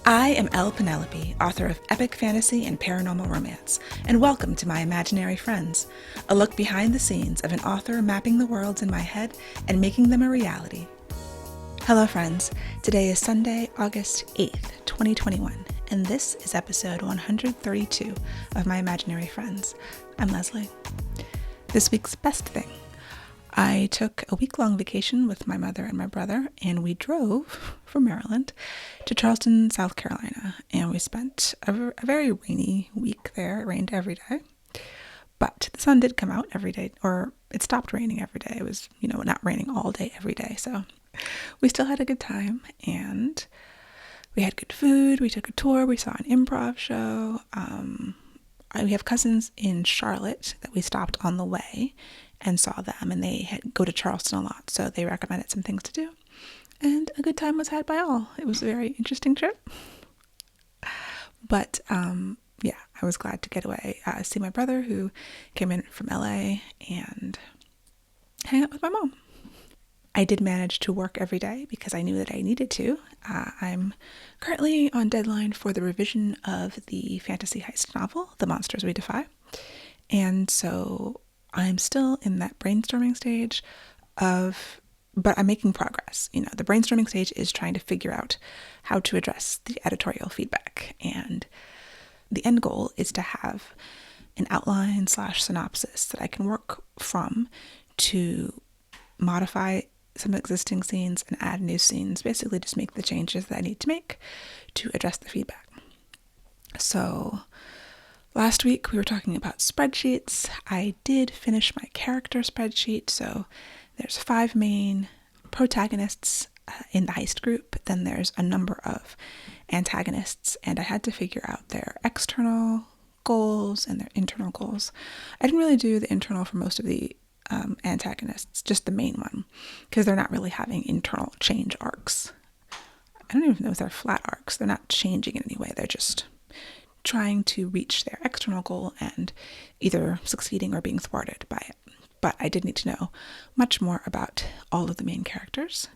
I am Penelope, author of epic fantasy and paranormal romance, and welcome to my imaginary friends, a look behind the scenes of an author mapping the worlds in my head and making them a reality. Hello friends, today is Sunday, August 8th, 2021, and this is episode 132 of my imaginary friends. I'm Leslie. This week's best thing. I took a week-long vacation with my mother and my brother, and we drove from Maryland to Charleston, South Carolina, and we spent a very rainy week there. It rained every day, but the sun did come out every day, or it stopped raining every day. It was, not raining all day every day, so we still had a good time, and we had good food. We took a tour. We saw an improv show. We have cousins in Charlotte that we stopped on the way and saw them, and they go to Charleston a lot, so they recommended some things to do, and a good time was had by all. It was a very interesting trip, but I was glad to get away, see my brother who came in from LA, and hang out with my mom. I did manage to work every day because I knew that I needed to. I'm currently on deadline for the revision of the fantasy heist novel, The Monsters We Defy, and so I'm still in that brainstorming stage but I'm making progress. The brainstorming stage is trying to figure out how to address the editorial feedback. And the end goal is to have an outline / synopsis that I can work from to modify some existing scenes and add new scenes, basically just make the changes that I need to make to address the feedback. So last week we were talking about spreadsheets. I did finish my character spreadsheet. So there's 5 main protagonists in the heist group. Then there's a number of antagonists, and I had to figure out their external goals and their internal goals. I didn't really do the internal for most of the antagonists, just the main one, because they're not really having internal change arcs. I don't even know if they're flat arcs. They're not changing in any way. They're just trying to reach their external goal and either succeeding or being thwarted by it. But I did need to know much more about all of the main characters.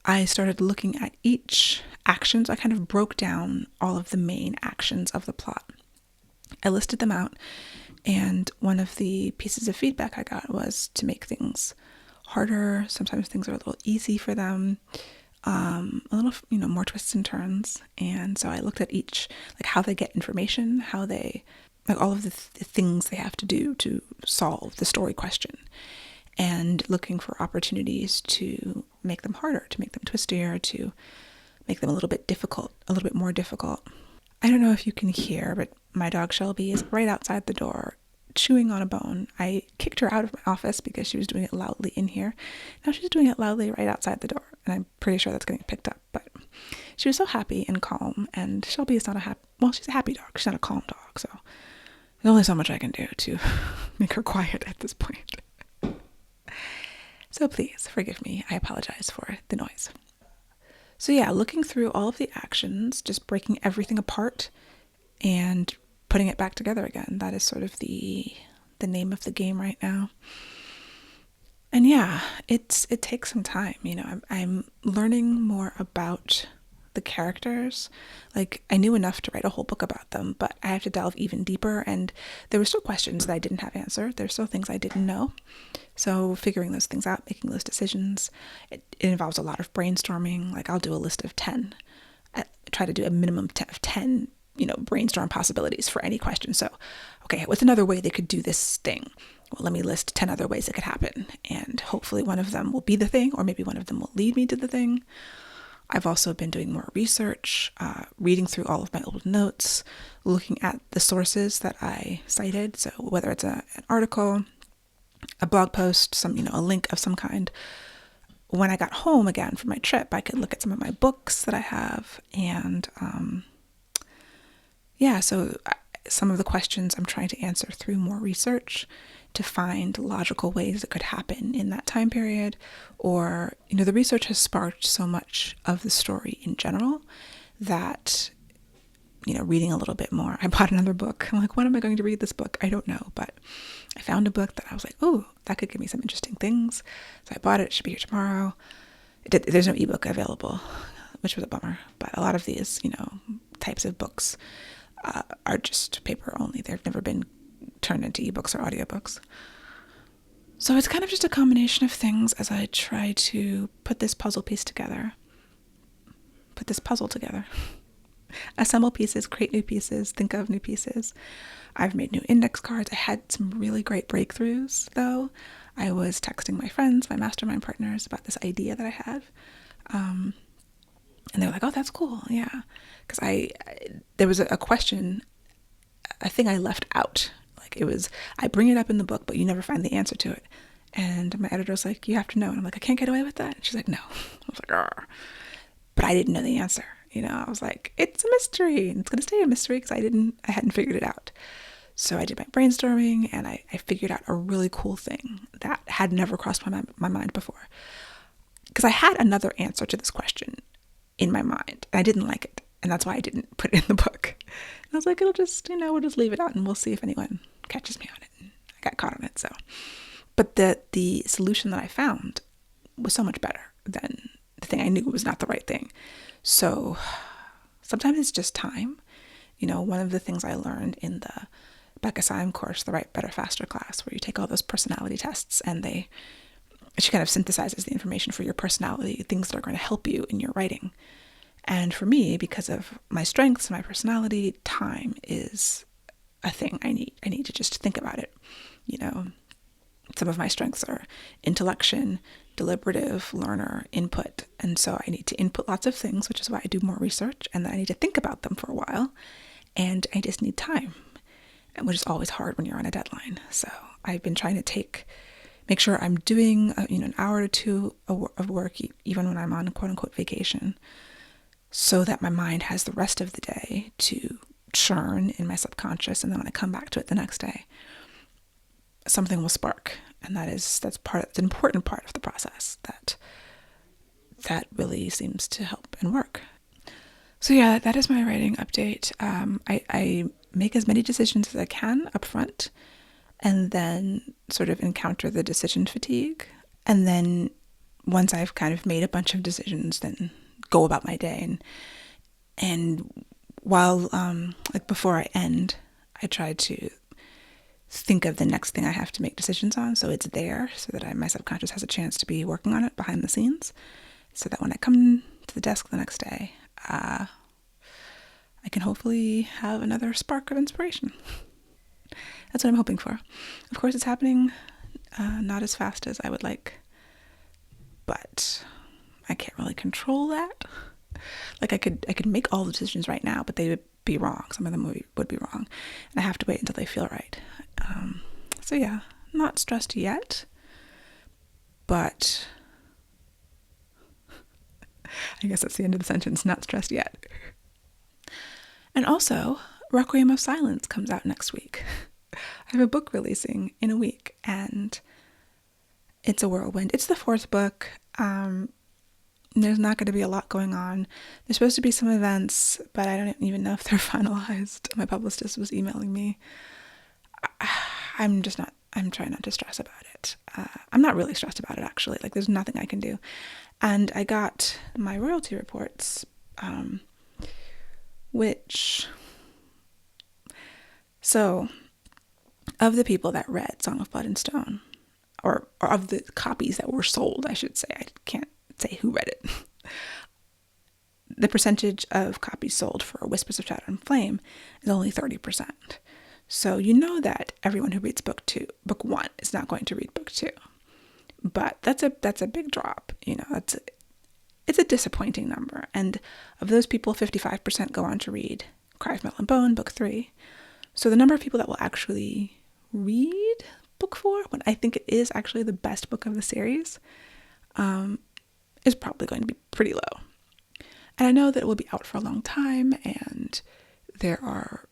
I started looking at each action, so I kind of broke down all of the main actions of the plot. I listed them out, and one of the pieces of feedback I got was to make things harder. Sometimes things are a little easy for them. A little, more twists and turns. And so I looked at each, like how they get information, how they, like all of the things they have to do to solve the story question, and looking for opportunities to make them harder, to make them twistier, to make them a little bit more difficult. I don't know if you can hear, but my dog Shelby is right outside the door chewing on a bone. I kicked her out of my office because she was doing it loudly in here. Now she's doing it loudly right outside the door, and I'm pretty sure that's getting picked up. But she was so happy and calm, and Shelby is not she's a happy dog. She's not a calm dog, so there's only so much I can do to make her quiet at this point. So please forgive me. I apologize for the noise. So looking through all of the actions, just breaking everything apart and putting it back together again. That is sort of the name of the game right now. And it takes some time. I'm learning more about the characters. Like, I knew enough to write a whole book about them, but I have to delve even deeper, and there were still questions that I didn't have answered. There's still things I didn't know. So figuring those things out, making those decisions, it involves a lot of brainstorming. Like, I'll do a list of 10. I try to do a minimum of 10, brainstorm possibilities for any question. So, okay, what's another way they could do this thing? Well, let me list 10 other ways it could happen. And hopefully one of them will be the thing, or maybe one of them will lead me to the thing. I've also been doing more research, reading through all of my old notes, looking at the sources that I cited. So whether it's an article, a blog post, a link of some kind. When I got home again from my trip, I could look at some of my books that I have. And so some of the questions I'm trying to answer through more research to find logical ways it could happen in that time period. Or, the research has sparked so much of the story in general that, reading a little bit more. I bought another book. I'm like, when am I going to read this book? I don't know. But I found a book that I was like, oh, that could give me some interesting things. So I bought it. It should be here tomorrow. There's no ebook available. which was a bummer. But a lot of these, types of books are just paper only. They've never been turned into ebooks or audiobooks. So it's kind of just a combination of things as I try to put this puzzle together. Assemble pieces, create new pieces, think of new pieces. I've made new index cards. I had some really great breakthroughs, though. I was texting my friends, my mastermind partners, about this idea that I had. And they were like, oh, that's cool. Yeah. Because there was a question, a thing I left out. Like it was, I bring it up in the book, but you never find the answer to it. And my editor was like, you have to know. And I'm like, I can't get away with that. And she's like, no. I was like, arr. But I didn't know the answer. I was like, it's a mystery. And it's going to stay a mystery because I hadn't figured it out. So I did my brainstorming and I figured out a really cool thing that had never crossed my mind before. Because I had another answer to this question in my mind. And I didn't like it. And that's why I didn't put it in the book. And I was like, it'll just, we'll just leave it out and we'll see if anyone catches me on it. And I got caught on it, so. But the solution that I found was so much better than the thing I knew was not the right thing. So sometimes it's just time. One of the things I learned in the Becca Syme course, the Write Better Faster class, where you take all those personality tests and she kind of synthesizes the information for your personality, things that are going to help you in your writing. And for me, because of my strengths and my personality, time is a thing I need. I need to just think about it. Some of my strengths are intellection, deliberative, learner, input. And so I need to input lots of things, which is why I do more research. And then I need to think about them for a while. And I just need time, which is always hard when you're on a deadline. So I've been trying to make sure I'm doing, an hour or two of work, even when I'm on quote unquote vacation, so that my mind has the rest of the day to churn in my subconscious. And then when I come back to it the next day, something will spark. And that's an important part of the process that really seems to help and work. So yeah, that is my writing update. I make as many decisions as I can up front and then sort of encounter the decision fatigue. And then once I've kind of made a bunch of decisions, then go about my day. And while, before I end, I try to think of the next thing I have to make decisions on. So it's there so that my subconscious has a chance to be working on it behind the scenes. So that when I come to the desk the next day, I can hopefully have another spark of inspiration. That's what I'm hoping for. Of course, it's happening not as fast as I would like, but I can't really control that. Like I could make all the decisions right now, but they would be wrong. Some of them would be wrong, and I have to wait until they feel right. So yeah, not stressed yet, but I guess that's the end of the sentence. Not stressed yet. And also, Requiem of Silence comes out next week. I have a book releasing in a week, and it's a whirlwind. It's the fourth book. There's not going to be a lot going on. There's supposed to be some events, but I don't even know if they're finalized. My publicist was emailing me. I'm trying not to stress about it. I'm not really stressed about it, actually. Like, there's nothing I can do. And I got my royalty reports, so of the people that read Song of Blood and Stone, or of the copies that were sold, I should say, I can't say who read it, the percentage of copies sold for Whispers of Shadow and Flame is only 30%. So you know that everyone who reads book one is not going to read book two. But that's a big drop. It's a disappointing number. And of those people, 55% go on to read Cry of Metal and Bone, book 3. So the number of people that will actually read book 4, when I think it is actually the best book of the series, is probably going to be pretty low. And I know that it will be out for a long time, and there are,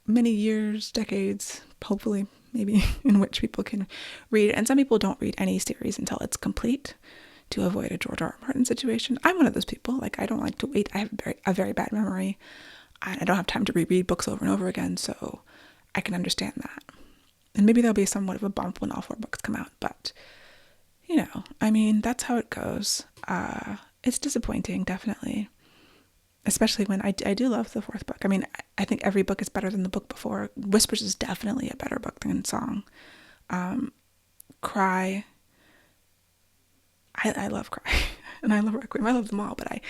many years, decades, hopefully, maybe, in which people can read. And some people don't read any series until it's complete to avoid a George R. R. Martin situation. I'm one of those people. Like, I don't like to wait. I have a very bad memory. I don't have time to reread books over and over again, so I can understand that. And maybe there'll be somewhat of a bump when all 4 books come out, but, that's how it goes. it's disappointing, definitely. Especially when I do love the fourth book. I mean, I think every book is better than the book before. Whispers is definitely a better book than Song. Cry. I love Cry. And I love Requiem. I love them all, but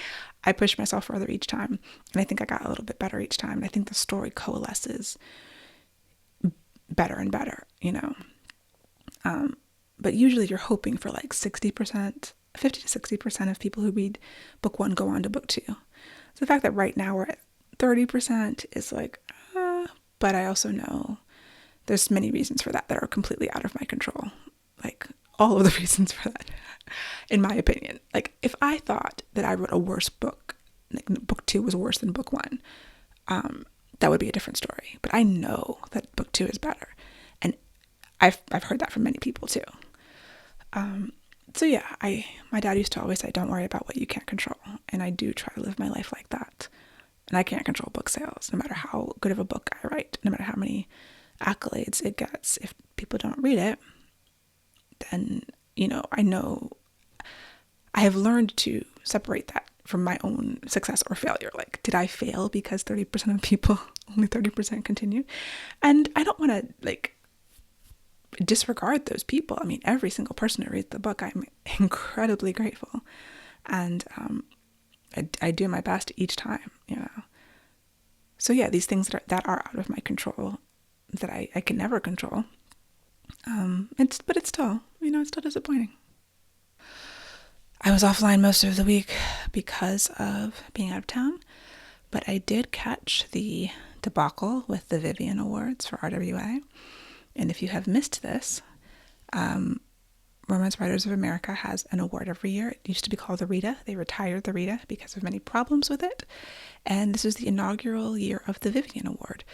I push myself further each time. And I think I got a little bit better each time. And I think the story coalesces better and better, you know. But usually you're hoping for like 60%, 50 to 60% of people who read book one go on to book two. So the fact that right now we're at 30% is like, but I also know there's many reasons for that are completely out of my control. Like all of the reasons for that, in my opinion. Like if I thought that I wrote a worse book, like book two was worse than book one, that would be a different story. But I know that book two is better. And I've heard that from many people too. So yeah, my dad used to always say, don't worry about what you can't control. And I do try to live my life like that. And I can't control book sales, no matter how good of a book I write, no matter how many accolades it gets. If people don't read it, then, you know I have learned to separate that from my own success or failure. Like, did I fail because 30% of people, only 30% continue? And I don't want to like disregard those people. I mean, every single person who reads the book, I'm incredibly grateful. And I do my best each time, you know. So yeah, these things that are out of my control, that I can never control. But it's still, it's still disappointing. I was offline most of the week because of being out of town, but I did catch the debacle with the Vivian Awards for RWA. And if you have missed this, Romance Writers of America has an award every year. It used to be called the Rita. They retired the Rita because of many problems with it. And this is the inaugural year of the Vivian Award.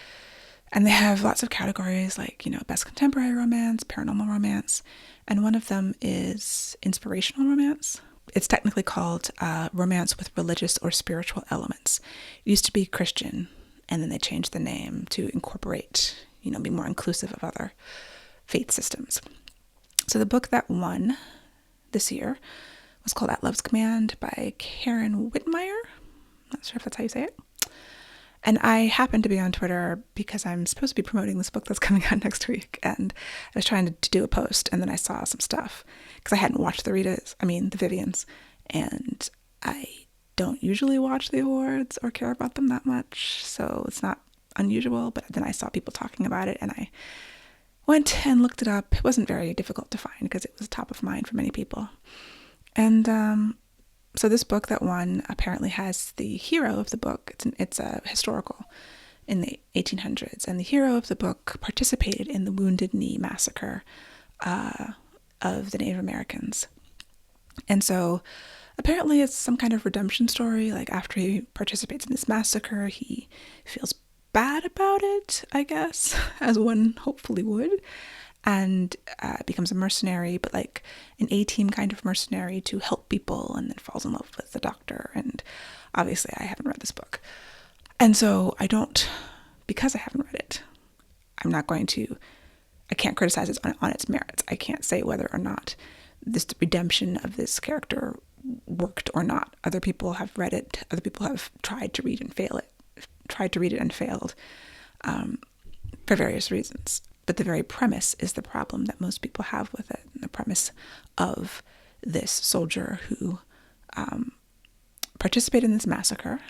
And they have lots of categories like, best contemporary romance, paranormal romance. And one of them is inspirational romance. It's technically called romance with religious or spiritual elements. It used to be Christian, and then they changed the name to incorporate, be more inclusive of other faith systems. So the book that won this year was called At Love's Command by Karen Whitmire. Not sure if that's how you say it. And I happened to be on Twitter because I'm supposed to be promoting this book that's coming out next week. And I was trying to do a post, and then I saw some stuff because I hadn't watched the Vivians. And I don't usually watch the awards or care about them that much. So it's not unusual. But then I saw people talking about it, and I went and looked it up. It wasn't very difficult to find because it was top of mind for many people. And so this book that won apparently has the hero of the book. It's a historical in the 1800s, and the hero of the book participated in the Wounded Knee massacre of the Native Americans. And so apparently it's some kind of redemption story. Like after he participates in this massacre, he feels bad about it, I guess, as one hopefully would, and becomes a mercenary, but like an A-team kind of mercenary to help people, and then falls in love with the doctor. And obviously I haven't read this book. And so because I haven't read it, I can't criticize it on its merits. I can't say whether or not this redemption of this character worked or not. Other people have read it. Other people have tried to read it and failed for various reasons. But the very premise is the problem that most people have with it. And the premise of this soldier who participated in this massacre,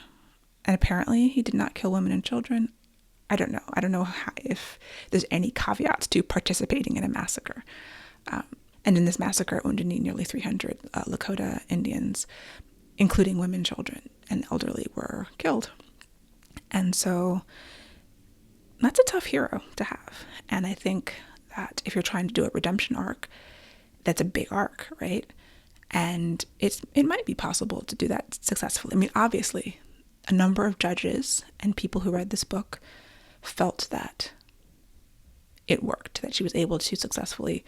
and apparently he did not kill women and children. I don't know if there's any caveats to participating in a massacre. And in this massacre, Wounded Knee, nearly 300 Lakota Indians, including women, children, and elderly, were killed. And so that's a tough hero to have. And I think that if you're trying to do a redemption arc, that's a big arc, right? And it might be possible to do that successfully. I mean, obviously, a number of judges and people who read this book felt that it worked, that she was able to successfully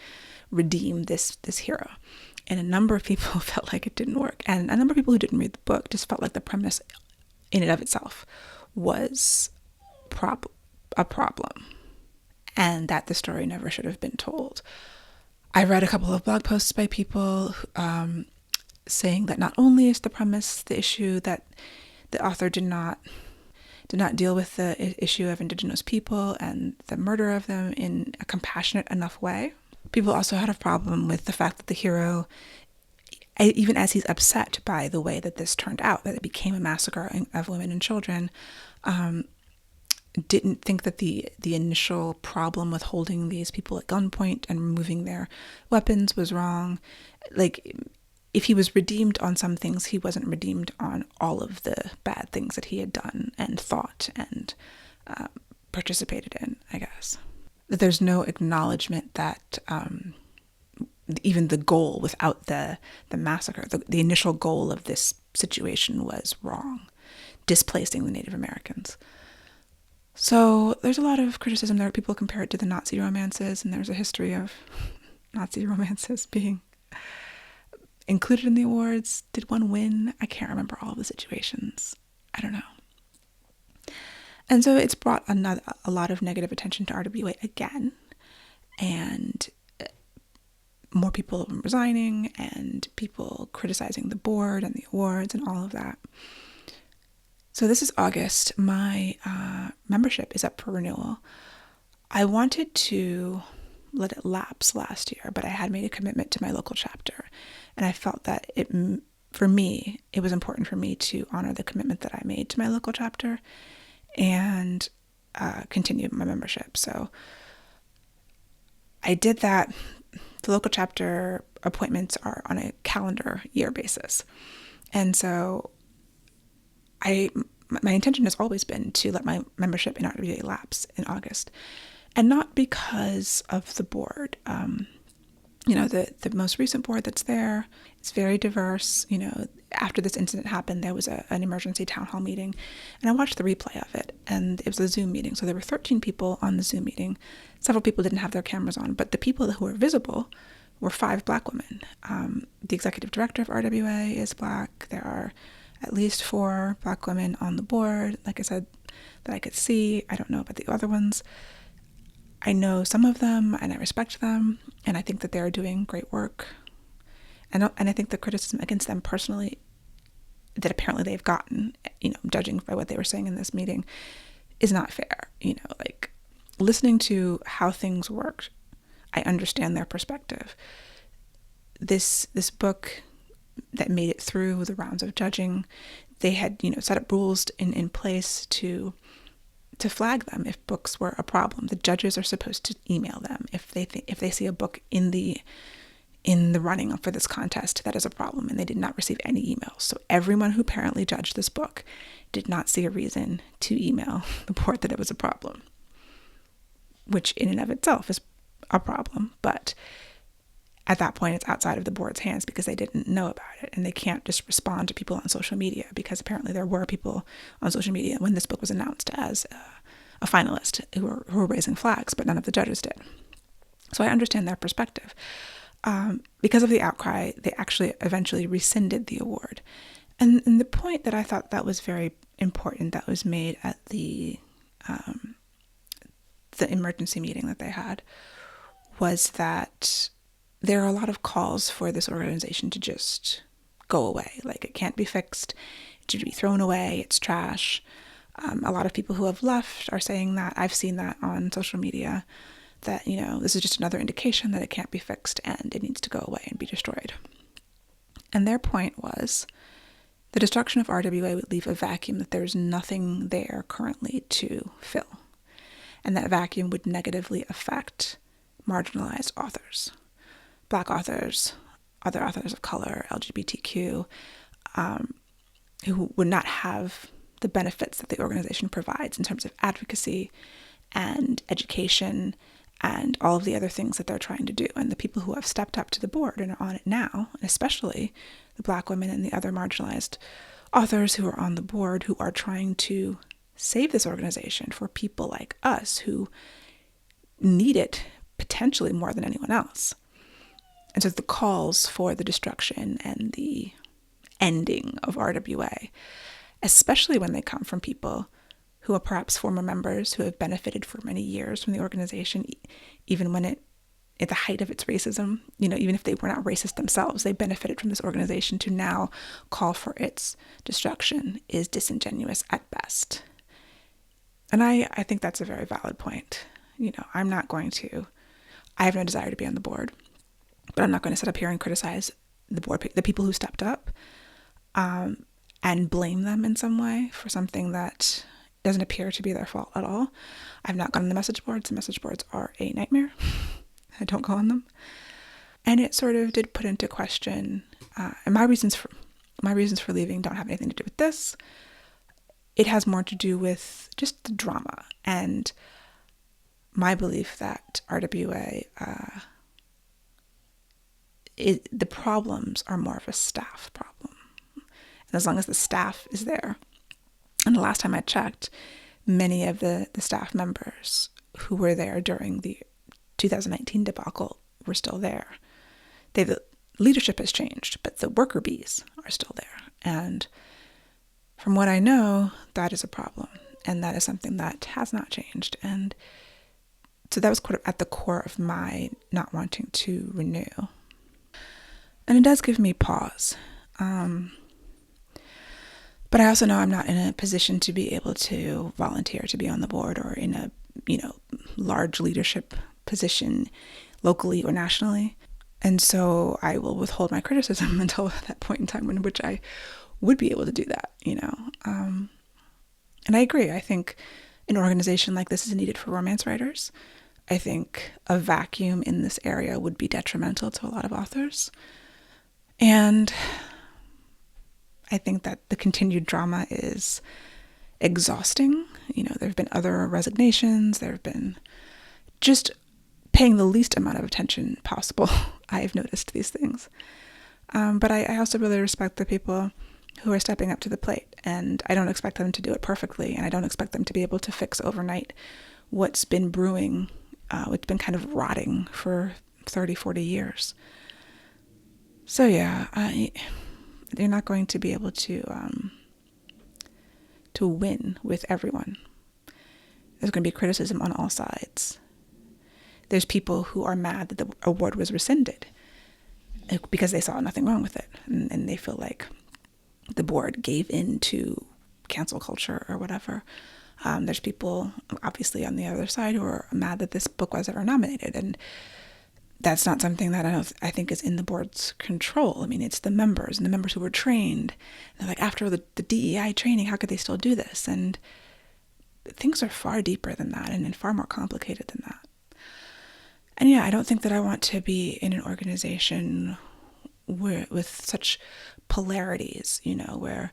redeem this hero. And a number of people felt like it didn't work. And a number of people who didn't read the book just felt like the premise in and of itself was a problem, and that the story never should have been told. I read a couple of blog posts by people saying that not only is the premise the issue, that the author did not deal with the issue of Indigenous people and the murder of them in a compassionate enough way. People also had a problem with the fact that the hero, even as he's upset by the way that this turned out, that it became a massacre of women and children, didn't think that the initial problem with holding these people at gunpoint and removing their weapons was wrong. Like, if he was redeemed on some things, he wasn't redeemed on all of the bad things that he had done and thought and participated in, I guess. That there's no acknowledgement that even the goal without the massacre, the initial goal of this situation was wrong, displacing the Native Americans. So there's a lot of criticism there. People compare it to the Nazi romances, and there's a history of Nazi romances being included in the awards. Did one win? I can't remember all of the situations. I don't know. And so it's brought a lot of negative attention to RWA again, and more people resigning and people criticizing the board and the awards and all of that. So this is August. My membership is up for renewal. I wanted to let it lapse last year, but I had made a commitment to my local chapter. And I felt that it was important for me to honor the commitment that I made to my local chapter and continue my membership. So I did that. The local chapter appointments are on a calendar year basis. And so my intention has always been to let my membership in RWA lapse in August. And not because of the board. The most recent board that's there, it's very diverse. After this incident happened, there was an emergency town hall meeting, and I watched the replay of it, and it was a Zoom meeting. So there were 13 people on the Zoom meeting. Several people didn't have their cameras on, but the people who were visible were 5 Black women. The executive director of RWA is Black. There are at least 4 Black women on the board, like I said, that I could see. I don't know about the other ones. I know some of them, and I respect them, and I think that they're doing great work. And I think the criticism against them personally that apparently they've gotten, judging by what they were saying in this meeting, is not fair. Listening to how things worked, I understand their perspective. This book that made it through the rounds of judging, they had, set up rules in place to flag them if books were a problem. The judges are supposed to email them if they see a book in the running for this contest that is a problem, and they did not receive any emails. So everyone who apparently judged this book did not see a reason to email the board that it was a problem, which in and of itself is a problem. But at that point, it's outside of the board's hands because they didn't know about it, and they can't just respond to people on social media, because apparently there were people on social media when this book was announced as a finalist who were raising flags, but none of the judges did. So I understand their perspective. Because of the outcry, they actually eventually rescinded the award. And the point that I thought that was very important that was made at the emergency meeting that they had was that there are a lot of calls for this organization to just go away. Like, it can't be fixed. It should be thrown away. It's trash. A lot of people who have left are saying that. I've seen that on social media, that, this is just another indication that it can't be fixed and it needs to go away and be destroyed. And their point was the destruction of RWA would leave a vacuum that there's nothing there currently to fill. And that vacuum would negatively affect marginalized authors, Black authors, other authors of color, LGBTQ, who would not have the benefits that the organization provides in terms of advocacy and education and all of the other things that they're trying to do. And the people who have stepped up to the board and are on it now, especially the Black women and the other marginalized authors who are on the board, who are trying to save this organization for people like us who need it potentially more than anyone else. And so the calls for the destruction and the ending of RWA, especially when they come from people who are perhaps former members who have benefited for many years from the organization, even when it at the height of its racism, even if they were not racist themselves, they benefited from this organization, to now call for its destruction is disingenuous at best. And I think that's a very valid point. I'm not going to, I have no desire to be on the board, but I'm not going to sit up here and criticize the board, the people who stepped up, and blame them in some way for something that doesn't appear to be their fault at all. I've not gone on the message boards. The message boards are a nightmare. I don't go on them. And it sort of did put into question, and my reasons for leaving don't have anything to do with this. It has more to do with just the drama and my belief that RWA, the problems are more of a staff problem. And as long as the staff is there, and the last time I checked, many of the staff members who were there during the 2019 debacle were still there. The leadership has changed, but the worker bees are still there. And from what I know, that is a problem. And that is something that has not changed. And so that was quite at the core of my not wanting to renew. And it does give me pause. But I also know I'm not in a position to be able to volunteer to be on the board or in a, large leadership position locally or nationally. And so I will withhold my criticism until that point in time in which I would be able to do that, And I agree. I think an organization like this is needed for romance writers. I think a vacuum in this area would be detrimental to a lot of authors. And I think that the continued drama is exhausting. There have been other resignations. There have been just paying the least amount of attention possible. I have noticed these things. But I also really respect the people who are stepping up to the plate. And I don't expect them to do it perfectly. And I don't expect them to be able to fix overnight what's been brewing, what's been kind of rotting for 30, 40 years. So yeah, they're not going to be able to win with everyone. There's going to be criticism on all sides. There's people who are mad that the award was rescinded because they saw nothing wrong with it, and they feel like the board gave in to cancel culture or whatever. There's people, obviously, on the other side who are mad that this book was ever nominated, and that's not something that I think is in the board's control. I mean, it's the members, and the members who were trained. They're like, after the DEI training, how could they still do this? And things are far deeper than that, and far more complicated than that. And yeah, I don't think that I want to be in an organization with such polarities, where,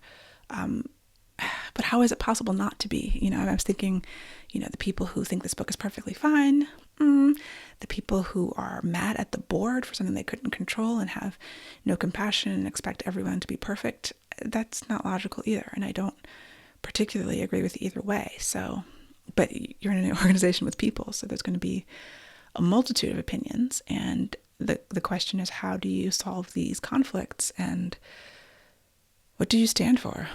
but how is it possible not to be? I was thinking, the people who think this book is perfectly fine, the people who are mad at the board for something they couldn't control and have no compassion and expect everyone to be perfect, that's not logical either. And I don't particularly agree with either way. So, but you're in an organization with people, so there's going to be a multitude of opinions. And the question is, how do you solve these conflicts, and what do you stand for?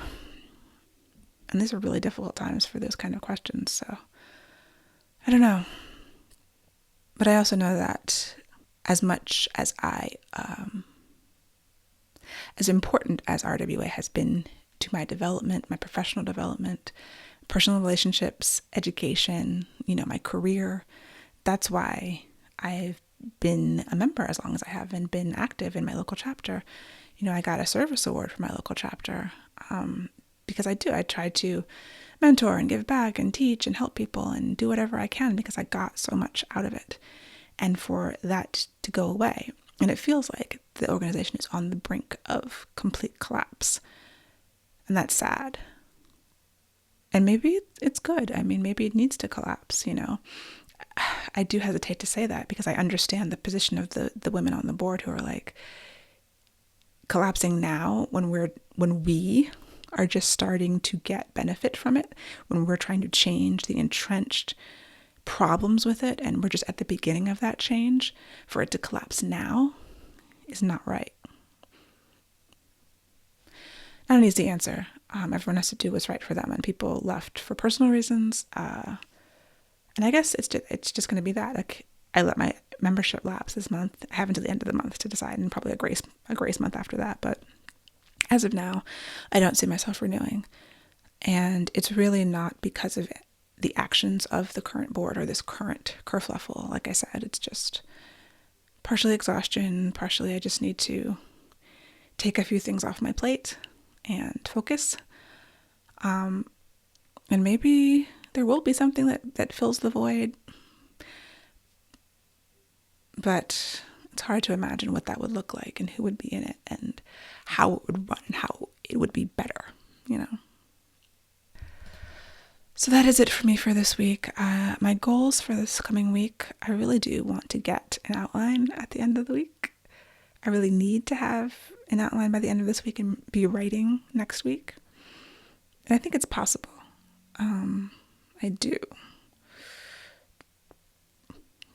And these are really difficult times for those kind of questions. So I don't know. But I also know that as much as as important as RWA has been to my development, my professional development, personal relationships, education, my career, that's why I've been a member as long as I have and been active in my local chapter. I got a service award for my local chapter because I try to mentor and give back and teach and help people and do whatever I can because I got so much out of it. And for that to go away, and it feels like the organization is on the brink of complete collapse, and that's sad. And maybe it's good. I mean, maybe it needs to collapse, I do hesitate to say that because I understand the position of the women on the board who are like, collapsing now when we are just starting to get benefit from it, when we're trying to change the entrenched problems with it, and we're just at the beginning of that change, for it to collapse now is not right. Not an easy answer. Everyone has to do what's right for them, and people left for personal reasons. And I guess it's just going to be that. Like, I let membership lapse this month. I have until the end of the month to decide, and probably a grace month after that. But as of now, I don't see myself renewing. And it's really not because of the actions of the current board or this current kerfluffle. Like I said, it's just partially exhaustion, partially I just need to take a few things off my plate and focus. And maybe there will be something that fills the void. But it's hard to imagine what that would look like and who would be in it and how it would run and how it would be better, you know. So that is it for me for this week. My goals for this coming week, I really do want to get an outline at the end of the week. I really need to have an outline by the end of this week and be writing next week. And I think it's possible. I do.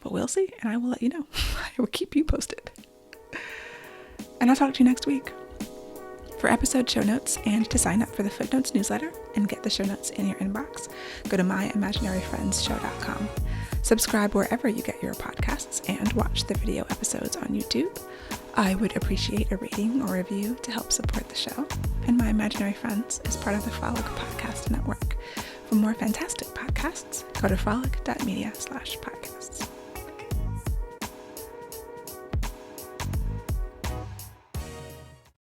But we'll see, and I will let you know. I will keep you posted. And I'll talk to you next week. For episode show notes and to sign up for the Footnotes newsletter and get the show notes in your inbox, go to myimaginaryfriendshow.com. Subscribe wherever you get your podcasts and watch the video episodes on YouTube. I would appreciate a rating or review to help support the show. And My Imaginary Friends is part of the Frolic Podcast Network. For more fantastic podcasts, go to frolic.media/podcasts.